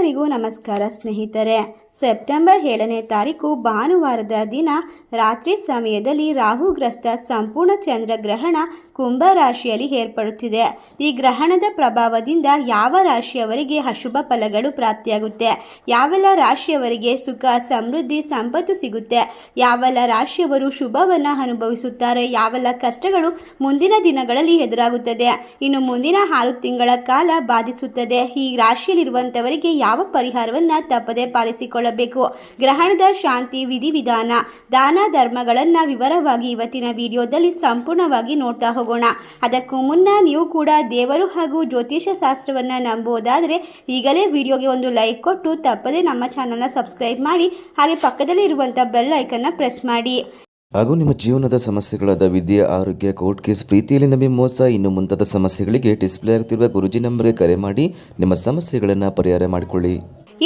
ಎಲ್ಲರಿಗೂ ನಮಸ್ಕಾರ ಸ್ನೇಹಿತರೆ. ಸೆಪ್ಟೆಂಬರ್ 7ನೇ ತಾರೀಕು ಭಾನುವಾರದ ದಿನ ರಾತ್ರಿ ಸಮಯದಲ್ಲಿ ರಾಹುಗ್ರಸ್ತ ಸಂಪೂರ್ಣ ಚಂದ್ರಗ್ರಹಣ ಕುಂಭ ರಾಶಿಯಲ್ಲಿ ಏರ್ಪಡುತ್ತಿದೆ. ಈ ಗ್ರಹಣದ ಪ್ರಭಾವದಿಂದ ಯಾವ ರಾಶಿಯವರಿಗೆ ಅಶುಭ ಫಲಗಳು ಪ್ರಾಪ್ತಿಯಾಗುತ್ತೆ, ಯಾವೆಲ್ಲ ರಾಶಿಯವರಿಗೆ ಸುಖ ಸಮೃದ್ಧಿ ಸಂಪತ್ತು ಸಿಗುತ್ತೆ, ಯಾವೆಲ್ಲ ರಾಶಿಯವರು ಶುಭವನ್ನು ಅನುಭವಿಸುತ್ತಾರೆ, ಯಾವೆಲ್ಲ ಕಷ್ಟಗಳು ಮುಂದಿನ ದಿನಗಳಲ್ಲಿ ಎದುರಾಗುತ್ತದೆ, ಇನ್ನು ಮುಂದಿನ 6 ತಿಂಗಳ ಕಾಲ ಬಾಧಿಸುತ್ತದೆ, ಈ ರಾಶಿಯಲ್ಲಿರುವಂಥವರಿಗೆ ಯಾವ ಪರಿಹಾರವನ್ನು ತಪ್ಪದೆ ಪಾಲಿಸಿಕೊಳ್ಳಬೇಕು, ಗ್ರಹಣದ ಶಾಂತಿ ವಿಧಿವಿಧಾನ ದಾನ ಧರ್ಮಗಳನ್ನು ವಿವರವಾಗಿ ಇವತ್ತಿನ ವಿಡಿಯೋದಲ್ಲಿ ಸಂಪೂರ್ಣವಾಗಿ ನೋಡ್ತಾ ಹೋಗೋಣ. ಅದಕ್ಕೂ ಮುನ್ನ ನೀವು ಕೂಡ ದೇವರು ಹಾಗೂ ಜ್ಯೋತಿಷ್ಯ ಶಾಸ್ತ್ರವನ್ನು ನಂಬುವುದಾದರೆ ಈಗಲೇ ವಿಡಿಯೋಗೆ ಒಂದು ಲೈಕ್ ಕೊಟ್ಟು ತಪ್ಪದೆ ನಮ್ಮ ಚಾನಲ್ನ ಸಬ್ಸ್ಕ್ರೈಬ್ ಮಾಡಿ, ಹಾಗೆ ಪಕ್ಕದಲ್ಲಿ ಇರುವಂಥ ಬೆಲ್ ಐಕನ್ನ ಪ್ರೆಸ್ ಮಾಡಿ. ಹಾಗೂ ನಿಮ್ಮ ಜೀವನದ ಸಮಸ್ಯೆಗಳಾದ ವಿದ್ಯೆ, ಆರೋಗ್ಯ, ಕೋರ್ಟ್ ಕೇಸ್, ಪ್ರೀತಿಯಲ್ಲಿ ನಂಬಿ ಮೋಸ, ಇನ್ನು ಮುಂತಾದ ಸಮಸ್ಯೆಗಳಿಗೆ ಡಿಸ್ಪ್ಲೇ ಆಗುತ್ತಿರುವ ಗುರುಜಿ ನಂಬರ್ಗೆ ಕರೆ ಮಾಡಿ ನಿಮ್ಮ ಸಮಸ್ಯೆಗಳನ್ನು ಪರಿಹಾರ ಮಾಡಿಕೊಳ್ಳಿ.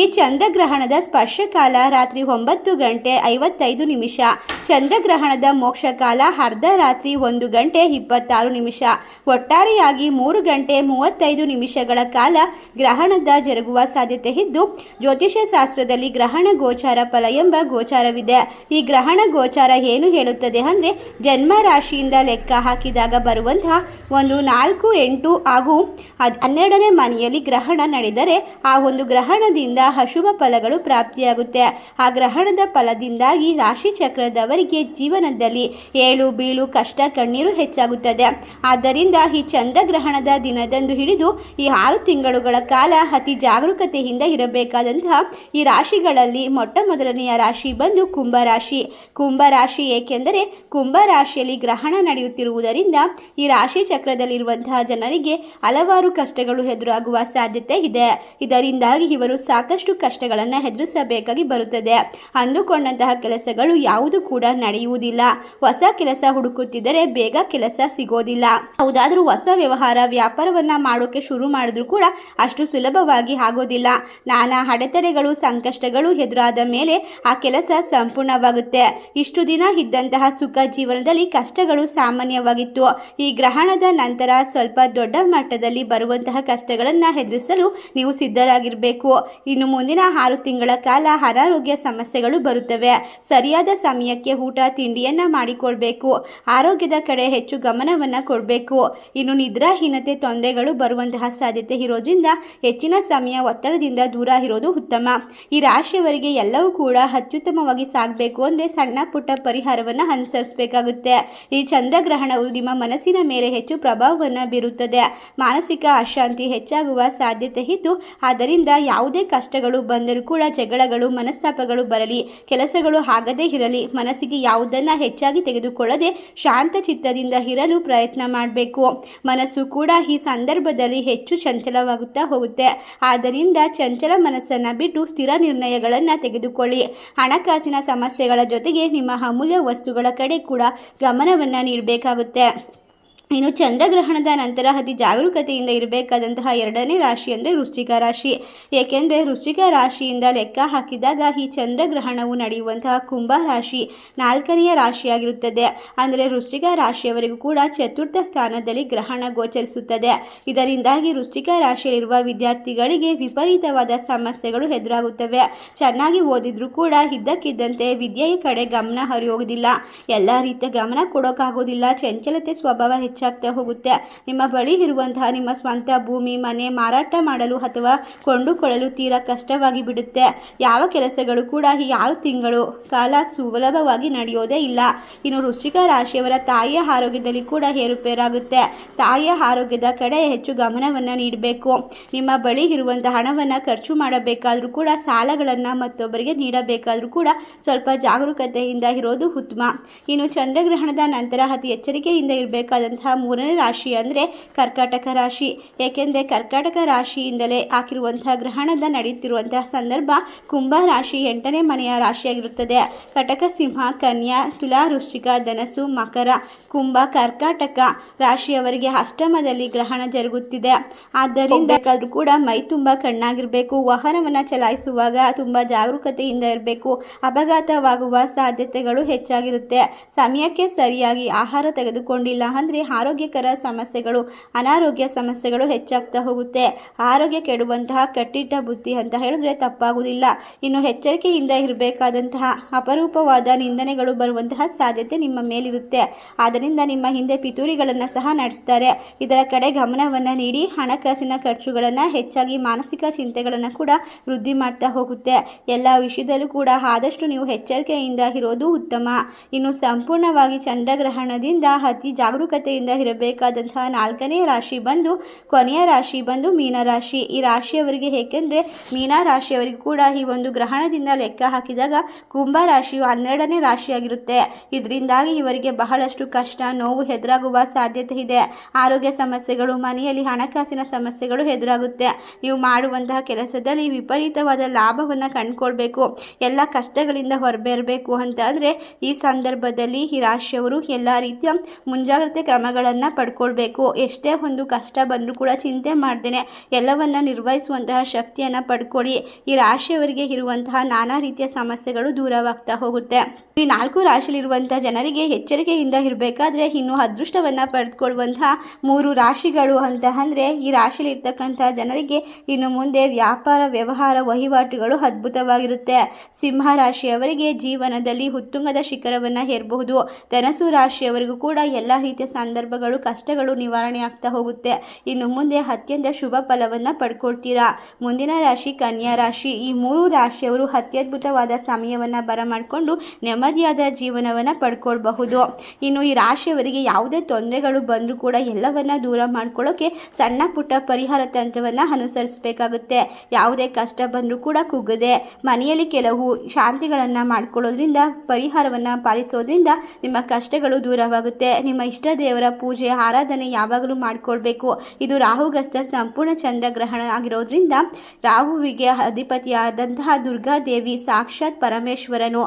ಈ ಚಂದ್ರಗ್ರಹಣದ ಸ್ಪರ್ಶಕಾಲ ರಾತ್ರಿ 9:55. ಚಂದ್ರಗ್ರಹಣದ ಮೋಕ್ಷಕಾಲ ಅರ್ಧರಾತ್ರಿ 1:26. ಒಟ್ಟಾರೆಯಾಗಿ 3:35 ಕಾಲ ಗ್ರಹಣದ ಜರುಗುವ ಸಾಧ್ಯತೆ ಇದ್ದು, ಜ್ಯೋತಿಷ್ಯ ಶಾಸ್ತ್ರದಲ್ಲಿ ಗ್ರಹಣ ಗೋಚಾರ ಫಲ ಎಂಬ ಗೋಚಾರವಿದೆ. ಈ ಗ್ರಹಣ ಗೋಚಾರ ಏನು ಹೇಳುತ್ತದೆ ಅಂದರೆ, ಜನ್ಮ ರಾಶಿಯಿಂದ ಲೆಕ್ಕ ಹಾಕಿದಾಗ ಬರುವಂತಹ 1, 4, 8 ಹಾಗೂ 12ನೇ ಮನೆಯಲ್ಲಿ ಗ್ರಹಣ ನಡೆದರೆ ಆ ಒಂದು ಗ್ರಹಣದಿಂದ ಅಶುಭ ಫಲಗಳು ಪ್ರಾಪ್ತಿಯಾಗುತ್ತೆ. ಆ ಗ್ರಹಣದ ಫಲದಿಂದಾಗಿ ರಾಶಿ ಚಕ್ರದವರಿಗೆ ಜೀವನದಲ್ಲಿ ಏಳು ಬೀಳು ಕಷ್ಟ ಕಣ್ಣೀರು ಹೆಚ್ಚಾಗುತ್ತದೆ. ಆದ್ದರಿಂದ ಈ ಚಂದ್ರಗ್ರಹಣದ ದಿನದಂದು ಹಿಡಿದು ಈ 6 ತಿಂಗಳುಗಳ ಕಾಲ ಅತಿ ಜಾಗರೂಕತೆಯಿಂದ ಇರಬೇಕಾದಂತಹ ಈ ರಾಶಿಗಳಲ್ಲಿ ಮೊಟ್ಟ ಮೊದಲನೆಯ ರಾಶಿ ಬಂದು ಕುಂಭರಾಶಿ. ಕುಂಭರಾಶಿ ಏಕೆಂದರೆ ಕುಂಭ ರಾಶಿಯಲ್ಲಿ ಗ್ರಹಣ ನಡೆಯುತ್ತಿರುವುದರಿಂದ ಈ ರಾಶಿ ಚಕ್ರದಲ್ಲಿರುವಂತಹ ಜನರಿಗೆ ಹಲವಾರು ಕಷ್ಟಗಳು ಎದುರಾಗುವ ಸಾಧ್ಯತೆ ಇದೆ. ಇದರಿಂದಾಗಿ ಇವರು ಸಾಕಷ್ಟು ಕಷ್ಟಗಳನ್ನು ಎದುರಿಸಬೇಕಾಗಿ ಬರುತ್ತದೆ. ಅಂದುಕೊಂಡಂತಹ ಕೆಲಸಗಳು ಯಾವುದು ಕೂಡ ನಡೆಯುವುದಿಲ್ಲ. ಹೊಸ ಕೆಲಸ ಹುಡುಕುತ್ತಿದ್ದರೆ ಬೇಗ ಕೆಲಸ ಸಿಗೋದಿಲ್ಲ. ಯಾವುದಾದ್ರೂ ಹೊಸ ವ್ಯವಹಾರ ವ್ಯಾಪಾರವನ್ನ ಮಾಡೋಕೆ ಶುರು ಮಾಡಿದ್ರು ಕೂಡ ಅಷ್ಟು ಸುಲಭವಾಗಿ ಆಗೋದಿಲ್ಲ. ನಾನಾ ಅಡೆತಡೆಗಳು ಸಂಕಷ್ಟಗಳು ಎದುರಾದ ಮೇಲೆ ಆ ಕೆಲಸ ಸಂಪೂರ್ಣವಾಗುತ್ತೆ. ಇಷ್ಟು ದಿನ ಇದ್ದಂತಹ ಸುಖ ಜೀವನದಲ್ಲಿ ಕಷ್ಟಗಳು ಸಾಮಾನ್ಯವಾಗಿತ್ತು. ಈ ಗ್ರಹಣದ ನಂತರ ಸ್ವಲ್ಪ ದೊಡ್ಡ ಮಟ್ಟದಲ್ಲಿ ಬರುವಂತಹ ಕಷ್ಟಗಳನ್ನು ಎದುರಿಸಲು ನೀವು ಸಿದ್ಧರಾಗಿರಬೇಕು. ಇನ್ನು ಮುಂದಿನ 6 ತಿಂಗಳ ಕಾಲ ಅನಾರೋಗ್ಯ ಸಮಸ್ಯೆಗಳು ಬರುತ್ತವೆ. ಸರಿಯಾದ ಸಮಯಕ್ಕೆ ಊಟ ತಿಂಡಿಯನ್ನ ಮಾಡಿಕೊಳ್ಬೇಕು. ಆರೋಗ್ಯದ ಕಡೆ ಹೆಚ್ಚು ಗಮನವನ್ನು ಕೊಡಬೇಕು. ಇನ್ನು ನಿದ್ರಾಹೀನತೆ ತೊಂದರೆಗಳು ಬರುವಂತಹ ಸಾಧ್ಯತೆ ಇರೋದ್ರಿಂದ ಹೆಚ್ಚಿನ ಸಮಯ ಒತ್ತಡದಿಂದ ದೂರ ಇರೋದು ಉತ್ತಮ. ಈ ರಾಶಿಯವರಿಗೆ ಎಲ್ಲವೂ ಕೂಡ ಅತ್ಯುತ್ತಮವಾಗಿ ಸಾಗಬೇಕು ಅಂದರೆ ಸಣ್ಣ ಪುಟ್ಟ ಪರಿಹಾರವನ್ನು ಅನುಸರಿಸಬೇಕಾಗುತ್ತೆ. ಈ ಚಂದ್ರಗ್ರಹಣವು ನಿಮ್ಮ ಮನಸ್ಸಿನ ಮೇಲೆ ಹೆಚ್ಚು ಪ್ರಭಾವವನ್ನು ಬೀರುತ್ತದೆ. ಮಾನಸಿಕ ಅಶಾಂತಿ ಹೆಚ್ಚಾಗುವ ಸಾಧ್ಯತೆ ಇದ್ದು, ಆದ್ದರಿಂದ ಯಾವುದೇ ಕಷ್ಟಗಳು ಬಂದರೂ ಕೂಡ ಜಗಳಗಳು ಮನಸ್ತಾಪಗಳು ಬರಲಿ, ಕೆಲಸಗಳು ಆಗದೇ ಇರಲಿ, ಮನಸ್ಸಿಗೆ ಯಾವುದನ್ನು ಹೆಚ್ಚಾಗಿ ತೆಗೆದುಕೊಳ್ಳದೆ ಶಾಂತ ಚಿತ್ತದಿಂದ ಇರಲು ಪ್ರಯತ್ನ ಮಾಡಬೇಕು. ಮನಸ್ಸು ಕೂಡ ಈ ಸಂದರ್ಭದಲ್ಲಿ ಹೆಚ್ಚು ಚಂಚಲವಾಗುತ್ತಾ ಹೋಗುತ್ತೆ. ಆದ್ದರಿಂದ ಚಂಚಲ ಮನಸ್ಸನ್ನು ಬಿಟ್ಟು ಸ್ಥಿರ ನಿರ್ಣಯಗಳನ್ನು ತೆಗೆದುಕೊಳ್ಳಿ. ಹಣಕಾಸಿನ ಸಮಸ್ಯೆಗಳ ಜೊತೆಗೆ ನಿಮ್ಮ ಅಮೂಲ್ಯ ವಸ್ತುಗಳ ಕಡೆ ಕೂಡ ಗಮನವನ್ನು ನೀಡಬೇಕಾಗುತ್ತೆ. ಇನ್ನು ಚಂದ್ರಗ್ರಹಣದ ನಂತರ ಅತಿ ಜಾಗರೂಕತೆಯಿಂದ ಇರಬೇಕಾದಂತಹ 2ನೇ ರಾಶಿ ಅಂದರೆ ವೃಶ್ಚಿಕ ರಾಶಿ. ಏಕೆಂದರೆ ವೃಶ್ಚಿಕ ರಾಶಿಯಿಂದ ಲೆಕ್ಕ ಹಾಕಿದಾಗ ಈ ಚಂದ್ರಗ್ರಹಣವು ನಡೆಯುವಂತಹ ಕುಂಭ ರಾಶಿ 4ನೆಯ ರಾಶಿಯಾಗಿರುತ್ತದೆ. ಅಂದರೆ ವೃಶ್ಚಿಕ ರಾಶಿಯವರಿಗೂ ಕೂಡ ಚತುರ್ಥ ಸ್ಥಾನದಲ್ಲಿ ಗ್ರಹಣ ಗೋಚರಿಸುತ್ತದೆ. ಇದರಿಂದಾಗಿ ವೃಶ್ಚಿಕ ರಾಶಿಯಲ್ಲಿರುವ ವಿದ್ಯಾರ್ಥಿಗಳಿಗೆ ವಿಪರೀತವಾದ ಸಮಸ್ಯೆಗಳು ಎದುರಾಗುತ್ತವೆ. ಚೆನ್ನಾಗಿ ಓದಿದ್ರೂ ಕೂಡ ಇದ್ದಕ್ಕಿದ್ದಂತೆ ವಿದ್ಯೆಯ ಕಡೆ ಗಮನ ಹರಿಯೋದಿಲ್ಲ. ಎಲ್ಲ ರೀತಿಯ ಗಮನ ಕೊಡೋಕ್ಕಾಗೋದಿಲ್ಲ. ಚಂಚಲತೆ ಸ್ವಭಾವ ಹೆಚ್ಚಾಗ್ತಾ ಹೋಗುತ್ತೆ. ನಿಮ್ಮ ಬಳಿ ಇರುವಂತಹ ನಿಮ್ಮ ಸ್ವಂತ ಭೂಮಿ ಮನೆ ಮಾರಾಟ ಮಾಡಲು ಅಥವಾ ಕೊಂಡುಕೊಳ್ಳಲು ತೀರಾ ಕಷ್ಟವಾಗಿ ಬಿಡುತ್ತೆ. ಯಾವ ಕೆಲಸಗಳು ಕೂಡ ಈ 6 ತಿಂಗಳು ಕಾಲ ಸುಲಭವಾಗಿ ನಡೆಯೋದೇ ಇಲ್ಲ. ಇನ್ನು ವೃಶ್ಚಿಕ ರಾಶಿಯವರ ತಾಯಿಯ ಆರೋಗ್ಯದಲ್ಲಿ ಕೂಡ ಏರುಪೇರಾಗುತ್ತೆ. ತಾಯಿಯ ಆರೋಗ್ಯದ ಕಡೆ ಹೆಚ್ಚು ಗಮನವನ್ನು ನೀಡಬೇಕು. ನಿಮ್ಮ ಬಳಿ ಇರುವಂತಹ ಹಣವನ್ನು ಖರ್ಚು ಮಾಡಬೇಕಾದ್ರೂ ಕೂಡ ಸಾಲಗಳನ್ನು ಮತ್ತೊಬ್ಬರಿಗೆ ನೀಡಬೇಕಾದ್ರೂ ಕೂಡ ಸ್ವಲ್ಪ ಜಾಗರೂಕತೆಯಿಂದ ಇರೋದು ಉತ್ತಮ. ಇನ್ನು ಚಂದ್ರಗ್ರಹಣದ ನಂತರ ಅತಿ ಎಚ್ಚರಿಕೆಯಿಂದ ಇರಬೇಕಾದಂತಹ 3ನೇ ರಾಶಿ ಅಂದರೆ ಕರ್ಕಾಟಕ ರಾಶಿ. ಏಕೆಂದರೆ ಕರ್ಕಾಟಕ ರಾಶಿಯಿಂದಲೇ ಹಾಕಿರುವಂತಹ ಗ್ರಹಣದ ನಡೆಯುತ್ತಿರುವಂತಹ ಸಂದರ್ಭ ಕುಂಭ ರಾಶಿ 8ನೇ ಮನೆಯ ರಾಶಿಯಾಗಿರುತ್ತದೆ. ಕಟಕ ಸಿಂಹ ಕನ್ಯಾ ತುಲಾ ವೃಶ್ಚಿಕ ಧನಸ್ಸು ಮಕರ ಕುಂಭ ಕರ್ಕಾಟಕ ರಾಶಿಯವರಿಗೆ ಅಷ್ಟಮದಲ್ಲಿ ಗ್ರಹಣ ಜರುಗುತ್ತಿದೆ. ಆದ್ದರಿಂದ ಬೇಕಾದರೂ ಕೂಡ ಮೈ ತುಂಬ ಕಣ್ಣಾಗಿರಬೇಕು. ವಾಹನವನ್ನು ಚಲಾಯಿಸುವಾಗ ತುಂಬ ಜಾಗರೂಕತೆಯಿಂದ ಇರಬೇಕು. ಅಪಘಾತವಾಗುವ ಸಾಧ್ಯತೆಗಳು ಹೆಚ್ಚಾಗಿರುತ್ತೆ. ಸಮಯಕ್ಕೆ ಸರಿಯಾಗಿ ಆಹಾರ ತೆಗೆದುಕೊಂಡಿಲ್ಲ ಅಂದರೆ ಆರೋಗ್ಯಕರ ಸಮಸ್ಯೆಗಳು, ಅನಾರೋಗ್ಯ ಸಮಸ್ಯೆಗಳು ಹೆಚ್ಚಾಗ್ತಾ ಹೋಗುತ್ತೆ. ಆರೋಗ್ಯ ಕೆಡುವಂತಹ ಕಟ್ಟಿಟ್ಟ ಬುದ್ಧಿ ಅಂತ ಹೇಳಿದ್ರೆ ತಪ್ಪಾಗುವುದಿಲ್ಲ. ಇನ್ನು ಎಚ್ಚರಿಕೆಯಿಂದ ಇರಬೇಕಾದಂತಹ ಅಪರೂಪವಾದ ನಿಂದನೆಗಳು ಬರುವಂತಹ ಸಾಧ್ಯತೆ ನಿಮ್ಮ ಮೇಲಿರುತ್ತೆ. ಆದ್ದರಿಂದ ನಿಮ್ಮ ಹಿಂದೆ ಪಿತೂರಿಗಳನ್ನು ಸಹ ನಡೆಸ್ತಾರೆ. ಇದರ ಕಡೆ ಗಮನವನ್ನು ನೀಡಿ ಹಣಕಾಸಿನ ಖರ್ಚುಗಳನ್ನು ಹೆಚ್ಚಾಗಿ ಮಾನಸಿಕ ಚಿಂತೆಗಳನ್ನು ಕೂಡ ವೃದ್ಧಿ ಮಾಡ್ತಾ ಹೋಗುತ್ತೆ. ಎಲ್ಲ ವಿಷಯದಲ್ಲೂ ಕೂಡ ಆದಷ್ಟು ನೀವು ಎಚ್ಚರಿಕೆಯಿಂದ ಇರೋದು ಉತ್ತಮ. ಇನ್ನು ಸಂಪೂರ್ಣವಾಗಿ ಚಂದ್ರಗ್ರಹಣದಿಂದ ಅತಿ ಜಾಗರೂಕತೆಯಿಂದ ಇರಬೇಕಾದಂತಹ 4ನೇ ರಾಶಿ ಬಂದು ಕೊನೆಯ ರಾಶಿ ಬಂದು ಮೀನರಾಶಿ. ಈ ರಾಶಿಯವರಿಗೆ ಏಕೆಂದರೆ ಮೀನರಾಶಿಯವರಿಗೂ ಕೂಡ ಈ ಒಂದು ಗ್ರಹಣದಿಂದ ಲೆಕ್ಕ ಹಾಕಿದಾಗ ಕುಂಭ ರಾಶಿಯು 12ನೇ ರಾಶಿಯಾಗಿರುತ್ತೆ. ಇದರಿಂದಾಗಿ ಇವರಿಗೆ ಬಹಳಷ್ಟು ಕಷ್ಟ, ನೋವು ಎದುರಾಗುವ ಸಾಧ್ಯತೆ ಇದೆ. ಆರೋಗ್ಯ ಸಮಸ್ಯೆಗಳು, ಮನೆಯಲ್ಲಿ ಹಣಕಾಸಿನ ಸಮಸ್ಯೆಗಳು ಎದುರಾಗುತ್ತೆ. ನೀವು ಮಾಡುವಂತಹ ಕೆಲಸದಲ್ಲಿ ವಿಪರೀತವಾದ ಲಾಭವನ್ನು ಕಂಡುಕೊಳ್ಬೇಕು, ಎಲ್ಲ ಕಷ್ಟಗಳಿಂದ ಹೊರಬರಬೇಕು ಅಂತ ಅಂದರೆ ಈ ಸಂದರ್ಭದಲ್ಲಿ ಈ ರಾಶಿಯವರು ಎಲ್ಲ ರೀತಿಯ ಮುಂಜಾಗ್ರತೆ ಕ್ರಮಗಳನ್ನು ಪಡ್ಕೊಳ್ಬೇಕು. ಎಷ್ಟೇ ಒಂದು ಕಷ್ಟ ಬಂದರೂ ಕೂಡ ಚಿಂತೆ ಮಾಡ್ದೇನೆ ಎಲ್ಲವನ್ನ ನಿರ್ವಹಿಸುವಂತಹ ಶಕ್ತಿಯನ್ನು ಪಡ್ಕೊಳ್ಳಿ. ಈ ರಾಶಿಯವರಿಗೆ ಇರುವಂತಹ ನಾನಾ ರೀತಿಯ ಸಮಸ್ಯೆಗಳು ದೂರವಾಗ್ತಾ ಹೋಗುತ್ತೆ. ಈ 4 ರಾಶಿಯಲ್ಲಿರುವಂತಹ ಜನರಿಗೆ ಎಚ್ಚರಿಕೆಯಿಂದ ಇರಬೇಕಾದ್ರೆ ಇನ್ನು ಅದೃಷ್ಟವನ್ನು ಪಡೆದುಕೊಳ್ಳುವಂತಹ 3 ರಾಶಿಗಳು ಅಂತ ಅಂದರೆ ಈ ರಾಶಿಯಲ್ಲಿ ಇರ್ತಕ್ಕಂಥ ಜನರಿಗೆ ಇನ್ನು ಮುಂದೆ ವ್ಯಾಪಾರ, ವ್ಯವಹಾರ, ವಹಿವಾಟುಗಳು ಅದ್ಭುತವಾಗಿರುತ್ತೆ. ಸಿಂಹ ರಾಶಿಯವರಿಗೆ ಜೀವನದಲ್ಲಿ ಉತ್ತುಂಗದ ಶಿಖರವನ್ನು ಏರಬಹುದು. ಧನಸು ರಾಶಿಯವರಿಗೂ ಕೂಡ ಎಲ್ಲ ರೀತಿಯ ಸಂದರ್ಭಗಳು, ಕಷ್ಟಗಳು ನಿವಾರಣೆ ಆಗ್ತಾ ಹೋಗುತ್ತೆ. ಇನ್ನು ಮುಂದೆ ಅತ್ಯಂತ ಶುಭ ಫಲವನ್ನು ಪಡ್ಕೊಳ್ತೀರಾ. ಮುಂದಿನ ರಾಶಿ ಕನ್ಯಾ ರಾಶಿ. ಈ 3 ರಾಶಿಯವರು ಅತ್ಯದ್ಭುತವಾದ ಸಮಯವನ್ನು ಬರಮಾಡಿಕೊಂಡು ನೆಮ್ಮದಿಯಾದ ಜೀವನವನ್ನು ಪಡ್ಕೊಳ್ಬಹುದು. ಇನ್ನು ಈ ರಾಶಿಯವರಿಗೆ ಯಾವುದೇ ತೊಂದರೆಗಳು ಬಂದರೂ ಕೂಡ ಎಲ್ಲವನ್ನ ದೂರ ಮಾಡ್ಕೊಳ್ಳೋಕೆ ಸಣ್ಣ ಪುಟ್ಟ ಪರಿಹಾರ ತಂತ್ರವನ್ನು ಅನುಸರಿಸಬೇಕಾಗುತ್ತೆ. ಯಾವುದೇ ಕಷ್ಟ ಬಂದರೂ ಕೂಡ ಕುಗ್ಗದೆ ಮನೆಯಲ್ಲಿ ಕೆಲವು ಶಾಂತಿಗಳನ್ನು ಮಾಡ್ಕೊಳ್ಳೋದ್ರಿಂದ, ಪರಿಹಾರವನ್ನು ಪಾಲಿಸೋದ್ರಿಂದ ನಿಮ್ಮ ಕಷ್ಟಗಳು ದೂರವಾಗುತ್ತೆ. ನಿಮ್ಮ ಇಷ್ಟ ದೇವರ ಪೂಜೆ, ಆರಾಧನೆ ಯಾವಾಗಲೂ ಮಾಡಿಕೊಳ್ಬೇಕು. ಇದು ರಾಹುಗ್ರಸ್ತ ಸಂಪೂರ್ಣ ಚಂದ್ರಗ್ರಹಣ ಆಗಿರೋದ್ರಿಂದ ರಾಹುವಿಗೆ ಅಧಿಪತಿಯಾದಂತಹ ದುರ್ಗಾದೇವಿ ಸಾಕ್ಷಾತ್ ಪರಮೇಶ್ವರನು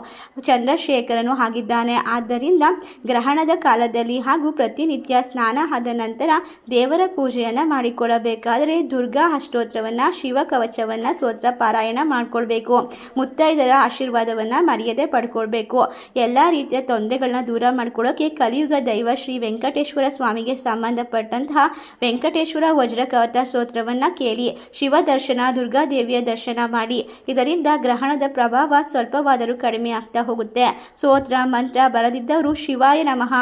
ಚಂದ್ರಶೇಖರನು ಆಗಿದ್ದಾನೆ. ಆದ್ದರಿಂದ ಗ್ರಹಣದ ಕಾಲದಲ್ಲಿ ಹಾಗೂ ಪ್ರತಿನಿತ್ಯ ಸ್ನಾನ ಆದ ನಂತರ ದೇವರ ಪೂಜೆಯನ್ನು ಮಾಡಿಕೊಳ್ಳಬೇಕಾದರೆ ದುರ್ಗಾ ಅಷ್ಟೋತ್ರವನ್ನು, ಶಿವ ಕವಚವನ್ನು, ಸ್ತೋತ್ರ ಪಾರಾಯಣ ಮಾಡಿಕೊಳ್ಬೇಕು. ಮುತ್ತೈದರ ಆಶೀರ್ವಾದವನ್ನು ಮರೆಯದೆ ಪಡ್ಕೊಳ್ಬೇಕು. ಎಲ್ಲ ರೀತಿಯ ತೊಂದರೆಗಳನ್ನ ದೂರ ಮಾಡ್ಕೊಳ್ಳೋಕೆ ಕಲಿಯುಗ ದೈವ ಶ್ರೀ ವೆಂಕಟೇಶ್ವರ ಸ್ವಾಮಿಗೆ ಸಂಬಂಧಪಟ್ಟಂತಹ ವೆಂಕಟೇಶ್ವರ ವಜ್ರಕವಚ ಸ್ತೋತ್ರವನ್ನು ಕೇಳಿ ಶಿವ ದರ್ಶನ, ದುರ್ಗಾದೇವಿಯ ದರ್ಶನ ಮಾಡಿ. ಇದರಿಂದ ಗ್ರಹಣದ ಪ್ರಭಾವ ಸ್ವಲ್ಪವಾದರೂ ಕಡಿಮೆ ಆಗ್ತಾ ಹೋಗುತ್ತೆ. ಸ್ತೋತ್ರ ಮಂತ್ರ ಬರದಿದ್ದವರು ಶಿವಾಯ ನಮಃ,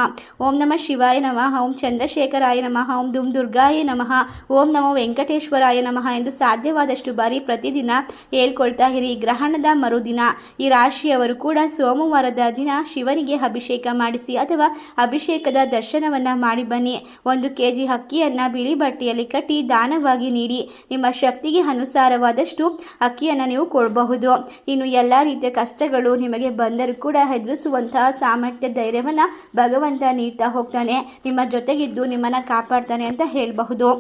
ಓಂ ನಮಃ ಶಿವಾಯ ನಮಃ, ಓಂ ಚಂದ್ರಶೇಖರಾಯ ನಮಃ, ಓಂ ದುರ್ಗಾಯ ನಮಃ, ಓಂ ನಮೋ ವೆಂಕಟೇಶ್ವರಾಯ ನಮಃ ಎಂದು ಸಾಧ್ಯವಾದಷ್ಟು ಬಾರಿ ಪ್ರತಿದಿನ ಹೇಳ್ಕೊಳ್ತಾ ಇರಿ. ಗ್ರಹಣದ ಮರುದಿನ ಈ ರಾಶಿಯವರು ಕೂಡ ಸೋಮವಾರದ ದಿನ ಶಿವನಿಗೆ ಅಭಿಷೇಕ ಮಾಡಿಸಿ ಅಥವಾ ಅಭಿಷೇಕದ ದರ್ಶನವನ್ನು ಮಾಡಿ ಬನ್ನಿ. 1 kg ಅಕ್ಕಿಯನ್ನು ಬಿಳಿ ಬಟ್ಟೆಯಲ್ಲಿ ಕಟ್ಟಿ ದಾನವಾಗಿ ನೀಡಿ. ನಿಮ್ಮ ಶಕ್ತಿಗೆ ಅನುಸಾರವಾದಷ್ಟು ಅಕ್ಕಿಯನ್ನು ನೀವು ಕೊಡಬಹುದು. ಇನ್ನು ಎಲ್ಲ ರೀತಿಯ ಕಷ್ಟಗಳು ನಿಮಗೆ ಬಂದರೂ ಕೂಡ ಎದುರಿಸುವಂತಹ ಸಾಮರ್ಥ್ಯ, ಧೈರ್ಯವನ್ನು ಭಗವಂತ ನೀಡ್ತಾ ಹೋಗ್ತಾನೆ. ನಿಮ್ಮ ಜೊತೆಗಿದ್ದು ನಿಮ್ಮನ್ನು ಕಾಪಾಡ್ತಾನೆ ಅಂತ ಹೇಳಬಹುದು.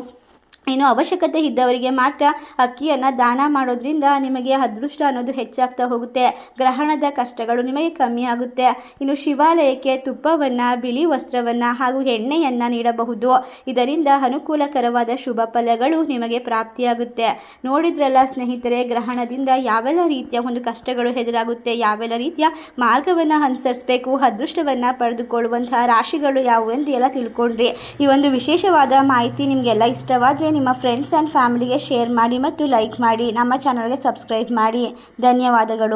ಇನ್ನು ಅವಶ್ಯಕತೆ ಇದ್ದವರಿಗೆ ಮಾತ್ರ ಅಕ್ಕಿಯನ್ನು ದಾನ ಮಾಡೋದ್ರಿಂದ ನಿಮಗೆ ಅದೃಷ್ಟ ಅನ್ನೋದು ಹೆಚ್ಚಾಗ್ತಾ ಹೋಗುತ್ತೆ. ಗ್ರಹಣದ ಕಷ್ಟಗಳು ನಿಮಗೆ ಕಮ್ಮಿ ಆಗುತ್ತೆ. ಇನ್ನು ಶಿವಾಲಯಕ್ಕೆ ತುಪ್ಪವನ್ನು, ಬಿಳಿ ವಸ್ತ್ರವನ್ನು ಹಾಗೂ ಎಣ್ಣೆಯನ್ನು ನೀಡಬಹುದು. ಇದರಿಂದ ಅನುಕೂಲಕರವಾದ ಶುಭ ಫಲಗಳು ನಿಮಗೆ ಪ್ರಾಪ್ತಿಯಾಗುತ್ತೆ. ನೋಡಿದ್ರಲ್ಲ ಸ್ನೇಹಿತರೆ, ಗ್ರಹಣದಿಂದ ಯಾವೆಲ್ಲ ರೀತಿಯ ಒಂದು ಕಷ್ಟಗಳು ಎದುರಾಗುತ್ತೆ, ಯಾವೆಲ್ಲ ರೀತಿಯ ಮಾರ್ಗವನ್ನು ಅನುಸರಿಸಬೇಕು, ಅದೃಷ್ಟವನ್ನು ಪಡೆದುಕೊಳ್ಳುವಂತಹ ರಾಶಿಗಳು ಯಾವುವು ಎಂದು ಎಲ್ಲ ತಿಳ್ಕೊಂಡ್ರಿ. ಈ ಒಂದು ವಿಶೇಷವಾದ ಮಾಹಿತಿ ನಿಮಗೆಲ್ಲ ಇಷ್ಟವಾದರೆ ನಿಮ್ಮ ಫ್ರೆಂಡ್ಸ್ ಆ್ಯಂಡ್ ಫ್ಯಾಮಿಲಿಗೆ ಶೇರ್ ಮಾಡಿ ಮತ್ತು ಲೈಕ್ ಮಾಡಿ. ನಮ್ಮ ಚಾನಲ್ಗೆ ಸಬ್ಸ್ಕ್ರೈಬ್ ಮಾಡಿ. ಧನ್ಯವಾದಗಳು.